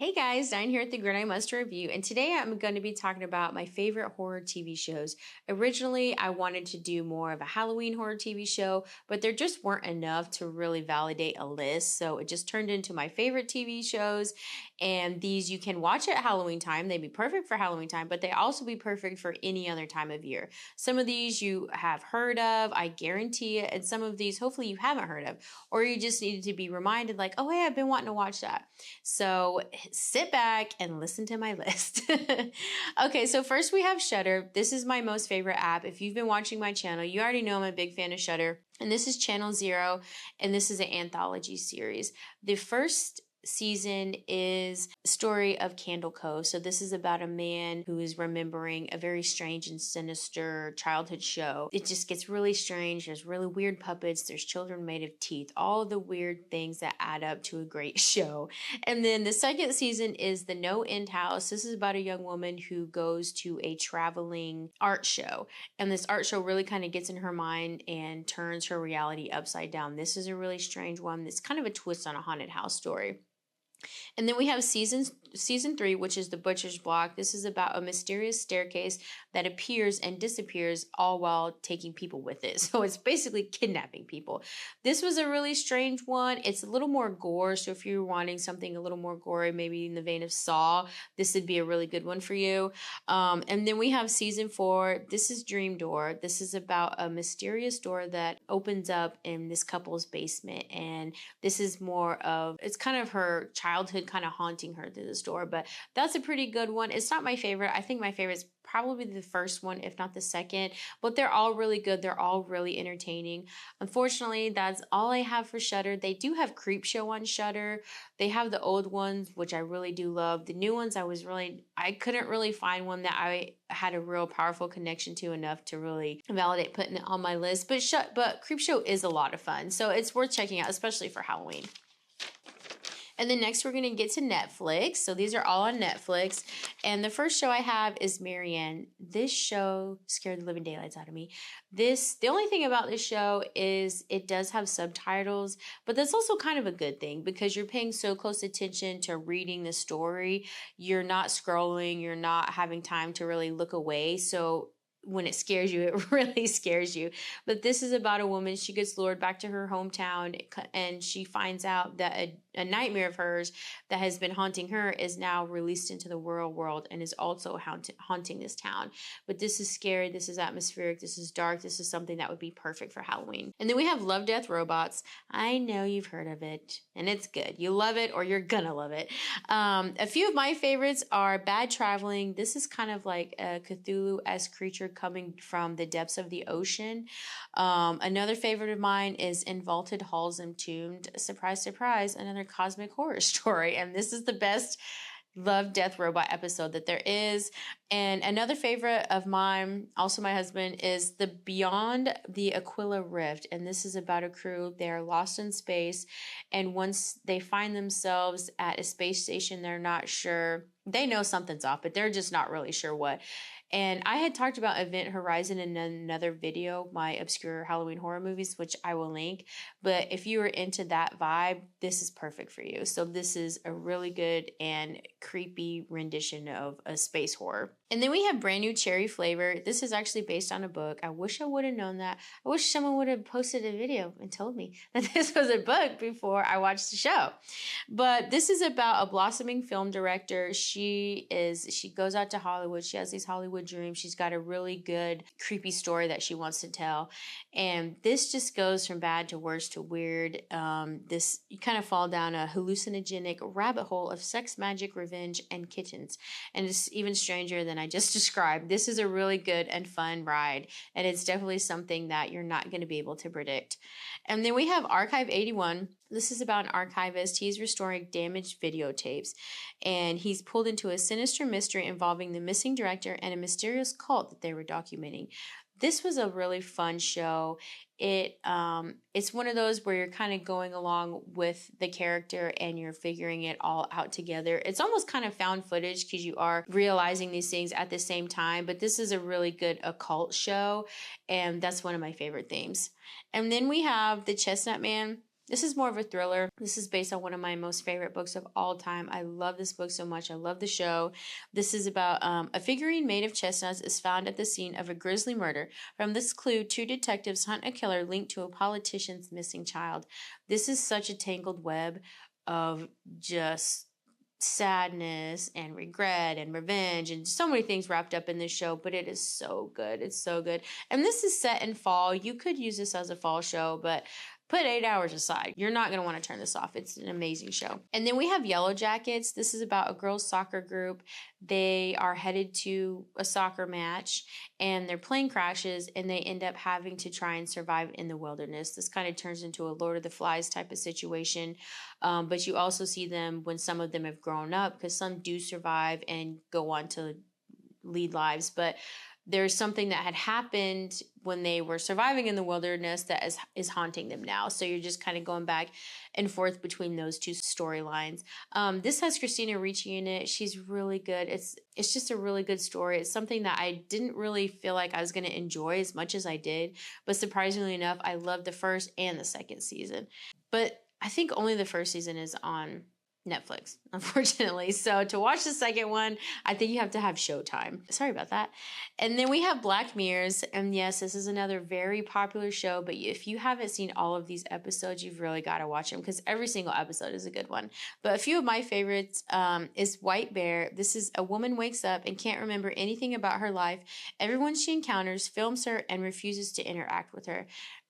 Hey guys, Diane here at the Grid I Must Review, and today I'm going to be talking about my favorite horror TV shows. Originally, I wanted to do more of a Halloween horror TV show, but there just weren't enough to really validate a list, so it just turned into my favorite TV shows, and these you can watch at Halloween time. They'd be perfect for Halloween time, but they also be perfect for any other time of year. Some of these you have heard of, I guarantee it, and some of these hopefully you haven't heard of, or you just needed to be reminded like, oh hey, I've been wanting to watch that. So sit back and listen to my list. Okay, so first we have Shudder. This is my most favorite app. If you've been watching my channel, you already know I'm a big fan of Shudder. And this is Channel 0, and this is an anthology series. The first season is story of Cove. So this is about a man who is remembering a very strange and sinister childhood show. It just gets really strange. There's really weird puppets. There's children made of teeth. All the weird things that add up to a great show. And then the second season is the No End House. This is about a young woman who goes to a traveling art show. And this art show really kind of gets in her mind and turns her reality upside down. This is a really strange one. It's kind of a twist on a haunted house story. And then we have season 3, which is The Butcher's Block. This is about a mysterious staircase that appears and disappears all while taking people with it. So it's basically kidnapping people. This was a really strange one. It's a little more gore. So if you're wanting something a little more gory, maybe in the vein of Saw, this would be a really good one for you. And then we have season 4. This is Dream Door. This is about a mysterious door that opens up in this couple's basement. And this is more of, it's kind of her childhood kind of haunting her through this door, but that's a pretty good one. It's not my favorite. I think my favorite is probably the first one, if not the second, but they're all really good. They're all really entertaining. Unfortunately, that's all I have for Shudder. They do have Creepshow on Shudder. They have the old ones, which I really do love. The new ones, I couldn't really find one that I had a real powerful connection to enough to really validate putting it on my list. But Creepshow is a lot of fun, so it's worth checking out, especially for Halloween. And then next we're going to get to Netflix. So these are all on Netflix. And the first show I have is Marianne. This show scared the living daylights out of me. The only thing about this show is it does have subtitles, but that's also kind of a good thing because you're paying so close attention to reading the story. You're not scrolling. You're not having time to really look away. So when it scares you, it really scares you. But this is about a woman. She gets lured back to her hometown and she finds out that a nightmare of hers that has been haunting her is now released into the real world and is also haunting this town. But this is scary. This is atmospheric. This is dark. This is something that would be perfect for Halloween. And then we have Love, Death, Robots. I know you've heard of it and it's good. You love it or you're gonna love it. A few of my favorites are Bad Traveling. This is kind of like a Cthulhu-esque creature coming from the depths of the ocean. Another favorite of mine is In Vaulted Halls Entombed. Surprise, surprise, another cosmic horror story. And this is the best Love, Death, Robot episode that there is. And another favorite of mine, also my husband, is the Beyond the Aquila Rift. And this is about a crew. They're lost in space. And once they find themselves at a space station, they're not sure. They know something's off, but they're just not really sure what. And I had talked about Event Horizon in another video, my obscure Halloween horror movies, which I will link. But if you are into that vibe, this is perfect for you. So this is a really good and creepy rendition of a space horror. And then we have Brand New Cherry Flavor. This is actually based on a book. I wish I would have known that. I wish someone would have posted a video and told me that this was a book before I watched the show. But this is about a blossoming film director. She goes out to Hollywood. She has these Hollywood dreams. She's got a really good, creepy story that she wants to tell. And this just goes from bad to worse to weird. You kind of fall down a hallucinogenic rabbit hole of sex, magic, revenge, and kittens. And it's even stranger than I just described. This is a really good and fun ride, and it's definitely something that you're not going to be able to predict. And then we have Archive 81. This is about an archivist. He's restoring damaged videotapes, and he's pulled into a sinister mystery involving the missing director and a mysterious cult that they were documenting. This was a really fun show. It's one of those where you're kind of going along with the character and you're figuring it all out together. It's almost kind of found footage because you are realizing these things at the same time, but this is a really good occult show, and that's one of my favorite themes. And then we have The Chestnut Man. This is more of a thriller. This is based on one of my most favorite books of all time. I love this book so much. I love the show. This is about a figurine made of chestnuts is found at the scene of a grisly murder. From this clue, two detectives hunt a killer linked to a politician's missing child. This is such a tangled web of just sadness and regret and revenge and so many things wrapped up in this show, but it is so good. It's so good. And this is set in fall. You could use this as a fall show, but put 8 hours aside. You're not going to want to turn this off. It's an amazing show. And then we have Yellowjackets. This is about a girls' soccer group. They are headed to a soccer match and their plane crashes and they end up having to try and survive in the wilderness. This kind of turns into a Lord of the Flies type of situation. But you also see them when some of them have grown up, because some do survive and go on to lead lives. But there's something that had happened when they were surviving in the wilderness that is haunting them now. So you're just kind of going back and forth between those two storylines. This has Christina Ricci in it. She's really good. It's just a really good story. It's something that I didn't really feel like I was going to enjoy as much as I did. But surprisingly enough, I loved the first and the second season. But I think only the first season is on Netflix, unfortunately. So to watch the second one, I think you have to have Showtime. Sorry about that. And then we have Black Mirrors. And yes, this is another very popular show, but if you haven't seen all of these episodes, you've really got to watch them because every single episode is a good one. But a few of my favorites is White Bear. This is a woman wakes up and can't remember anything about her life. Everyone she encounters films her and refuses to interact with her.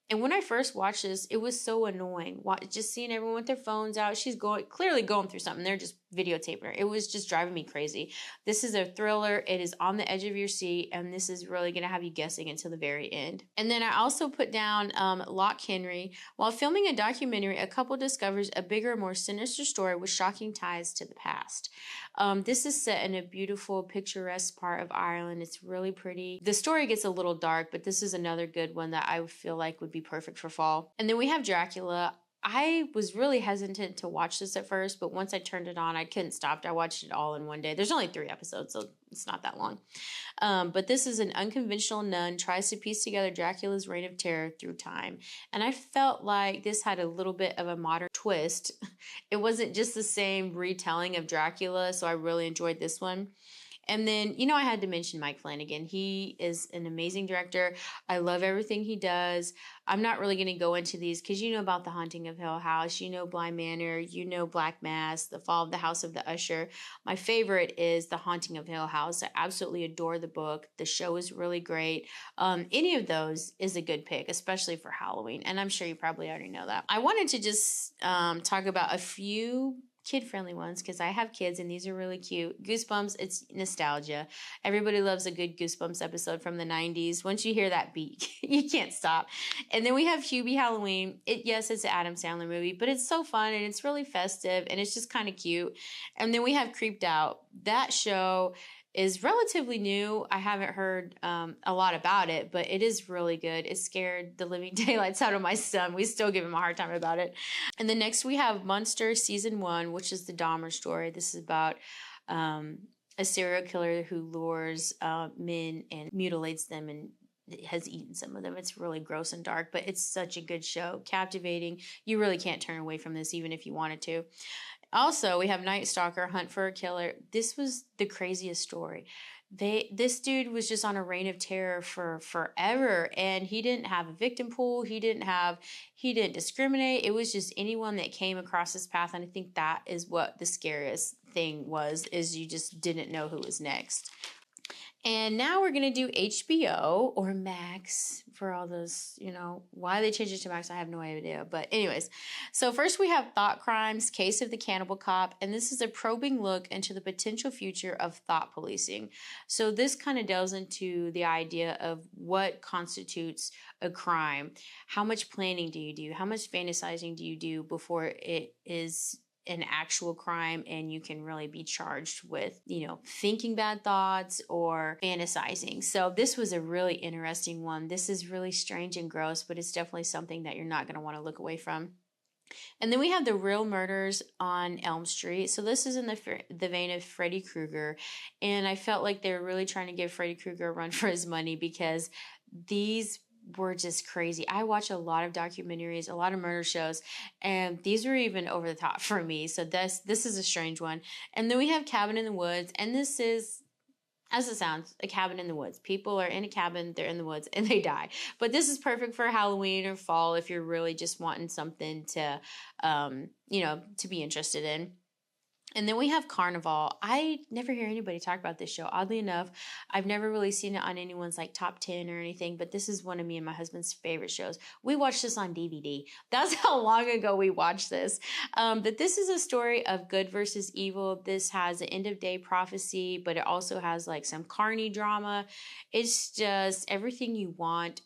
And when I first watched this, it was so annoying. Just seeing everyone with their phones out. She's clearly going through something. They're just videotaping her. It was just driving me crazy. This is a thriller. It is on the edge of your seat. And this is really going to have you guessing until the very end. And then I also put down Lock Henry. While filming a documentary, a couple discovers a bigger, more sinister story with shocking ties to the past. This is set in a beautiful, picturesque part of Ireland. It's really pretty. The story gets a little dark, but this is another good one that I feel like would be perfect for fall. And then we have Dracula. I was really hesitant to watch this at first, but once I turned it on, I couldn't stop. I watched it all in one day. There's only 3 episodes, so it's not that long. But this is an unconventional nun tries to piece together Dracula's reign of terror through time. And I felt like this had a little bit of a modern twist. It wasn't just the same retelling of Dracula, so I really enjoyed this one. And then, I had to mention Mike Flanagan. He is an amazing director. I love everything he does. I'm not really going to go into these because you know about The Haunting of Hill House, Bly Manor, Black Mass, The Fall of the House of the Usher. My favorite is The Haunting of Hill House. I absolutely adore the book. The show is really great. Any of those is a good pick, especially for Halloween. And I'm sure you probably already know that. I wanted to just talk about a few kid-friendly ones because I have kids and these are really cute. Goosebumps, it's nostalgia. Everybody loves a good Goosebumps episode from the 90s. Once you hear that beat, you can't stop. And then we have Hubie Halloween. Yes, it's an Adam Sandler movie, but it's so fun and it's really festive and it's just kind of cute. And then we have Creeped Out. That show is relatively new. I haven't heard a lot about it, but it is really good. It scared the living daylights out of my son. We still give him a hard time about it. And then next we have Monster Season 1, which is the Dahmer story. This is about a serial killer who lures men and mutilates them and has eaten some of them. It's really gross and dark, but it's such a good show. Captivating. You really can't turn away from this even if you wanted to. Also, we have Nightstalker, Hunt for a Killer. This was the craziest story. This dude was just on a reign of terror for forever, and he didn't have a victim pool. He didn't discriminate. It was just anyone that came across his path, and I think that is what the scariest thing was, is you just didn't know who was next. And now we're going to do HBO or Max for all those, why they changed it to Max, I have no idea. But anyways, so first we have Thought Crimes, Case of the Cannibal Cop. And this is a probing look into the potential future of thought policing. So this kind of delves into the idea of what constitutes a crime. How much planning do you do? How much fantasizing do you do before it is an actual crime and you can really be charged with, thinking bad thoughts or fantasizing. So this was a really interesting one. This is really strange and gross, but it's definitely something that you're not going to want to look away from. And then we have The Real Murders on Elm Street. So this is in the vein of Freddy Krueger. And I felt like they were really trying to give Freddy Krueger a run for his money because these were just crazy. I watch a lot of documentaries, a lot of murder shows, and these were even over the top for me. So this is a strange one. And then we have Cabin in the Woods, and this is, as it sounds, a cabin in the woods. People are in a cabin, they're in the woods, and they die. But this is perfect for Halloween or fall if you're really just wanting something to, to be interested in. And then we have Carnival. I never hear anybody talk about this show. Oddly enough, I've never really seen it on anyone's like top 10 or anything, but this is one of me and my husband's favorite shows. We watched this on DVD. That's how long ago we watched this. But this is a story of good versus evil. This has an end of day prophecy, but it also has like some carny drama. It's just everything you want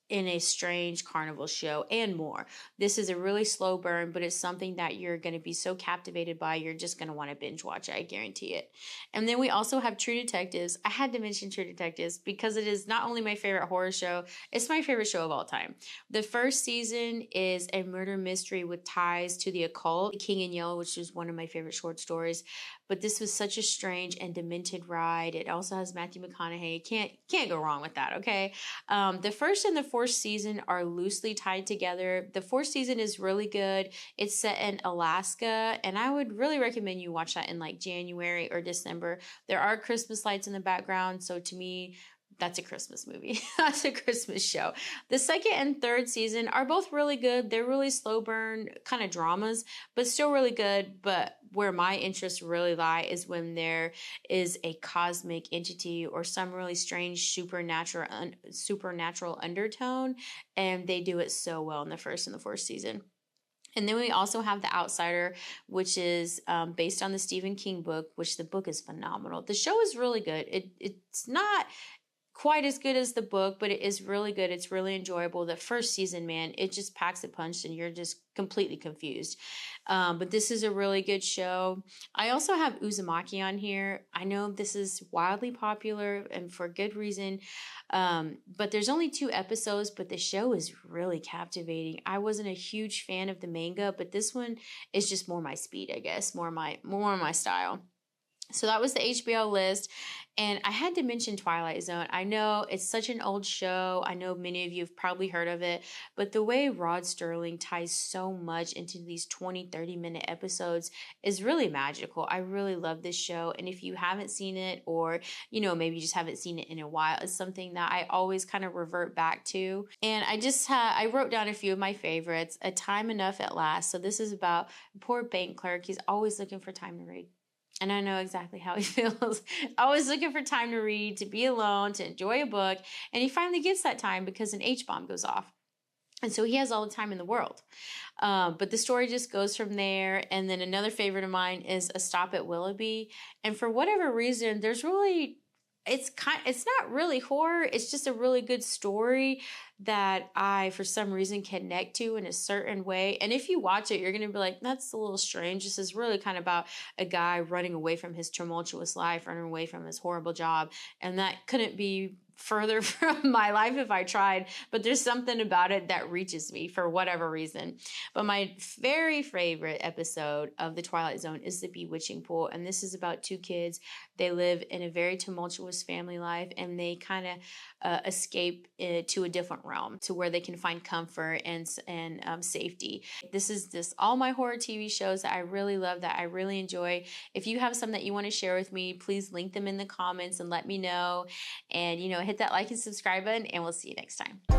in a strange carnival show and more. This is a really slow burn, but it's something that you're going to be so captivated by, you're just going to want to binge watch it, I guarantee it. And then we also have True Detectives. I had to mention True Detectives because it is not only my favorite horror show, it's my favorite show of all time. The first season is a murder mystery with ties to the occult, The King in Yellow, which is one of my favorite short stories. But this was such a strange and demented ride. It also has Matthew McConaughey. Can't go wrong with that, okay? The first and the fourth season are loosely tied together. The fourth season is really good. It's set in Alaska, and I would really recommend you watch that in like January or December. There are Christmas lights in the background, so to me, that's a Christmas movie. That's a Christmas show. The second and third season are both really good. They're really slow burn kind of dramas, but still really good. But where my interests really lie is when there is a cosmic entity or some really strange supernatural undertone, and they do it so well in the first and the fourth season. And then we also have The Outsider, which is based on the Stephen King book, which the book is phenomenal. The show is really good. It's not quite as good as the book, but it is really good. It's really enjoyable. The first season, man, it just packs a punch and you're just completely confused. But this is a really good show. I also have Uzumaki on here. I know this is wildly popular and for good reason. But there's only 2 episodes, but the show is really captivating. I wasn't a huge fan of the manga, but this one is just more my speed, I guess, more my style. So that was the HBO list. And I had to mention Twilight Zone. I know it's such an old show. I know many of you have probably heard of it. But the way Rod Serling ties so much into these 20, 30-minute episodes is really magical. I really love this show. And if you haven't seen it, or, maybe you just haven't seen it in a while, it's something that I always kind of revert back to. And I wrote down a few of my favorites. A Time Enough at Last. So this is about a poor bank clerk. He's always looking for time to read. And I know exactly how he feels. Always looking for time to read, to be alone, to enjoy a book. And he finally gets that time because an H-bomb goes off. And so he has all the time in the world. But the story just goes from there. And then another favorite of mine is A Stop at Willoughby. And for whatever reason, it's not really horror. It's just a really good story that I, for some reason, connect to in a certain way. And if you watch it, you're going to be like, that's a little strange. This is really kind of about a guy running away from his tumultuous life, running away from his horrible job. And that couldn't be further from my life if I tried, but there's something about it that reaches me for whatever reason. But my very favorite episode of The Twilight Zone is The Bewitching Pool, and this is about 2 kids. They live in a very tumultuous family life, and they kind of escape to a different realm to where they can find comfort and safety. This is just all my horror TV shows that I really love, that I really enjoy. If you have some that you want to share with me, please link them in the comments and let me know. And hit that like and subscribe button, and we'll see you next time.